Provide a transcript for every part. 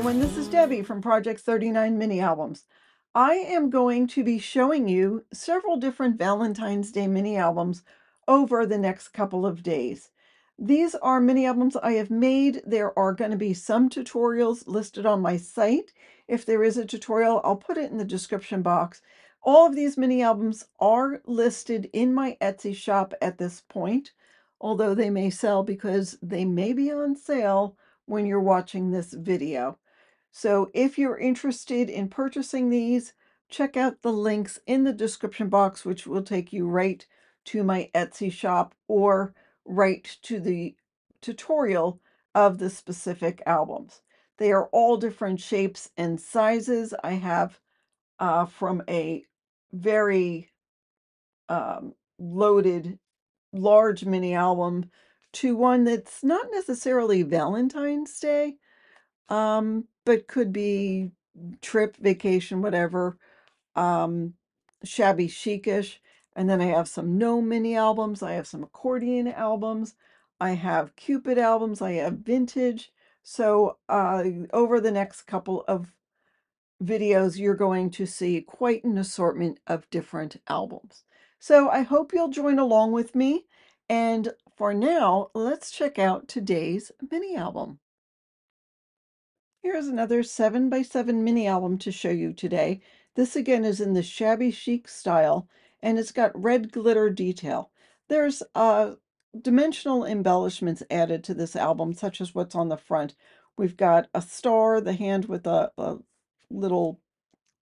everyone, this is Debbie from Project 39 Mini Albums. I am going to be showing you several different Valentine's Day mini albums over the next couple of days. These are mini albums I have made. There are going to be some tutorials listed on my site. If there is a tutorial, I'll put it in the description box. All of these mini albums are listed in my Etsy shop at this point, although they may sell because they may be on sale when you're watching this video. So if you're interested in purchasing these, check out the links in the description box, which will take you right to my Etsy shop or right to the tutorial of the specific albums. They are all different shapes and sizes. I have from a very loaded large mini album to one that's not necessarily Valentine's Day, but could be trip, vacation, whatever, shabby chicish. And then I have some gnome mini albums. I have some accordion albums. I have Cupid albums. I have vintage. So over the next couple of videos, you're going to see quite an assortment of different albums. So I hope you'll join along with me. And for now, let's check out today's mini album. Here's another 7x7 mini album to show you today. This again is in the shabby chic style, and it's got red glitter detail. There's dimensional embellishments added to this album, such as what's on the front. We've got a star, the hand with a little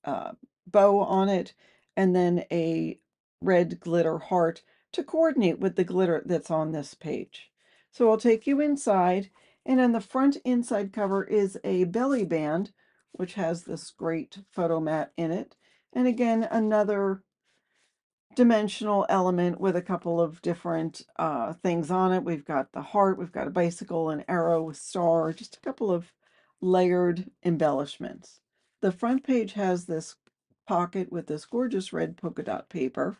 bow on it, and then a red glitter heart to coordinate with the glitter that's on this page. So I'll take you inside, and on the front inside cover is a belly band, which has this great photo mat in it. And again, another dimensional element with a couple of different things on it. We've got the heart, we've got a bicycle, an arrow, a star, just a couple of layered embellishments. The front page has this pocket with this gorgeous red polka dot paper,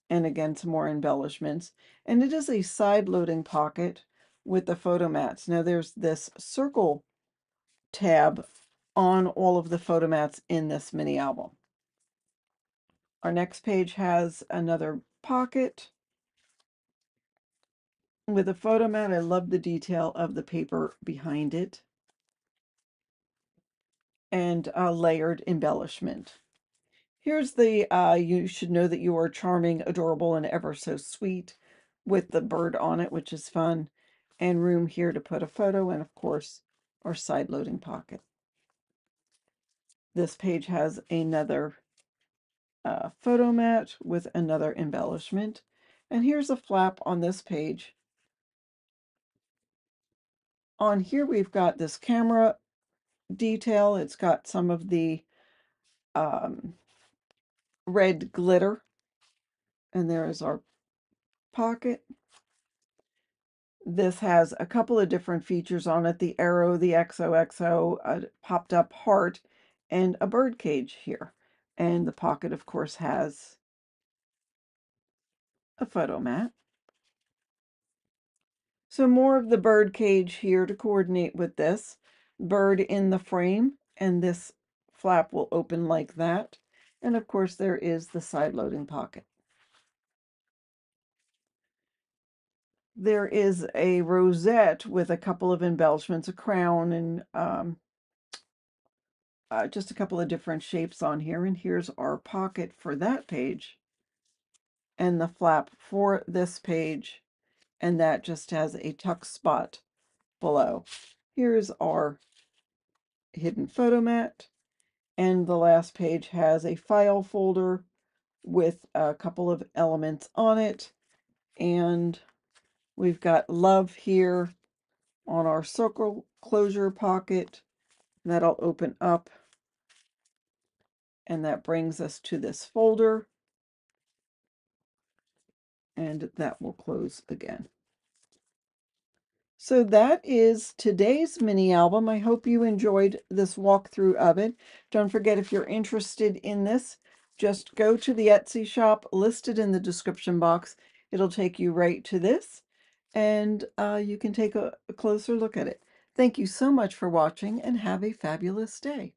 and again some more embellishments, and it is a side loading pocket with the photo mats. Now there's this circle tab on all of the photo mats in this mini album. Our next page has another pocket with a photo mat. I love the detail of the paper behind it, and a layered embellishment. Here's the you should know that you are charming, adorable, and ever so sweet, with the bird on it, which is fun, and room here to put a photo, and of course our side loading pocket. This page has another photo mat with another embellishment, and here's a flap on this page. On here we've got this camera detail. It's got some of the red glitter, and there is our pocket. This has a couple of different features on it: the arrow, the XOXO, a popped up heart, and a bird cage here. And the pocket, of course, has a photo mat. So more of the bird cage here to coordinate with this. Bird in the frame, and this flap will open like that. And of course there is the side loading pocket. There is a rosette with a couple of embellishments, a crown, and just a couple of different shapes on here. And here's our pocket for that page, and the flap for this page, and that just has a tuck spot below. Here's our hidden photo mat, and the last page has a file folder with a couple of elements on it, and we've got love here on our circle closure pocket. That'll open up, and that brings us to this folder, and that will close again. So that is today's mini album. I hope you enjoyed this walkthrough of it. Don't forget, if you're interested in this, just go to the Etsy shop listed in the description box. It'll take you right to this, and you can take a closer look at it. Thank you so much for watching and have a fabulous day.